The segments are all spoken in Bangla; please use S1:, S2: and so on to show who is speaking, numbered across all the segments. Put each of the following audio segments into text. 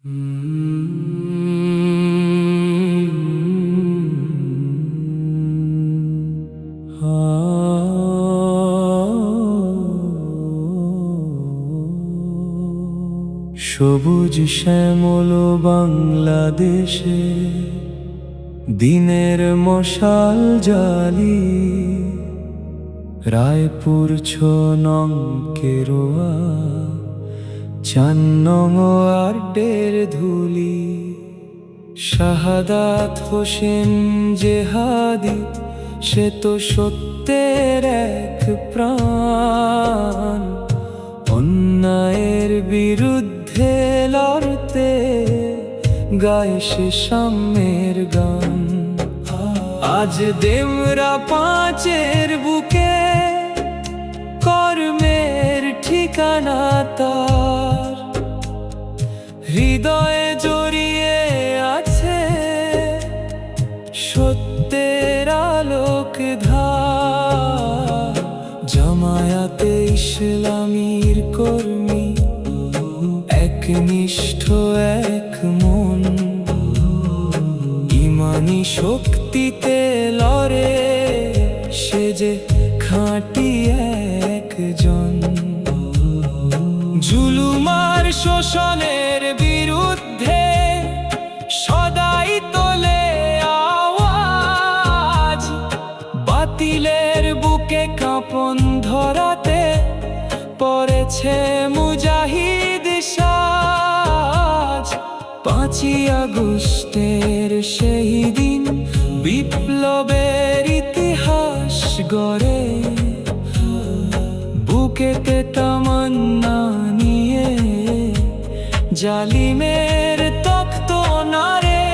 S1: সবুজ শ্যামল বাংলাদেশে দিনের মশাল জালি, রায়পুর ৬ নং কেরোয়া, ৪ নং ওয়ার্ডের ধুলি। শাহাদাত হোসেন জেহাদি, সে তো সত্যের এক প্রাণ। অন্যায়ের বিরুদ্ধে লড়তে গায় সে সাম্যের গান। আজ দেমরা ৫-এর বুকে কর্মের ঠিকানা তার। হৃদয়ে জড়িয়ে আছে সত্যের আলোক ধার। জামায়াতে ইসলামীর কর্মী, একনিষ্ঠ এক মন। ইমানি শক্তিতে লড়ে সে যে খাঁটি একজন। জুলুমার শোষণের বিরুদ্ধে সদাই তোলে আওয়াজ। বাতিলের বুকে কাঁপন ধরাতে পড়েছে মুজাহিদ সাজ। ৫ই আগস্টের সেই দিন বিপ্লবের ইতিহাস গড়ে। বুকেতে তামান্না নিয়ে জালিমের তখ্ত নাড়ে।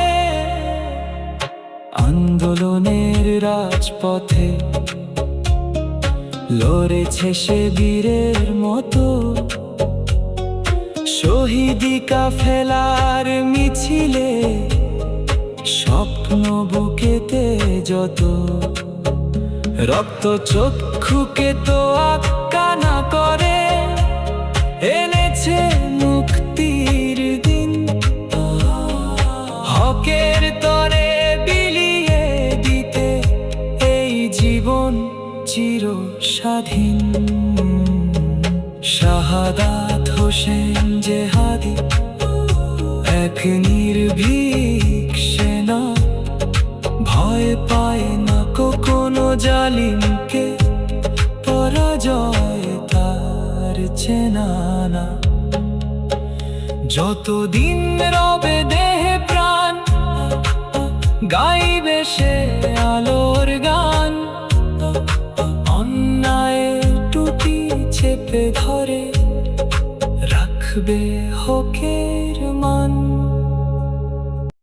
S1: আন্দোলনের রাজপথে লড়েছে সে বীরের মতো। শহীদি কাফেলার মিছিলে স্বপ্ন বুকেতে যত। রক্ত চক্ষুকে তো আক্কা না করে এনেছে মুক্তির দিন। হকের তরে বিলিয়ে দিতে এই জীবন চির স্বাধীন। শাহাদাত হোসেন জেহাদি, এক নির্ভীক সেনা। ভয় পায় না কোনো জালিমকে, পরাজয় তার চেনা না। যতদিন রবে দেহে প্রাণ, গাইবে সে আলোর গান। অন্যায়ের টুটি চেপে ধরে রাখবে হকের মান।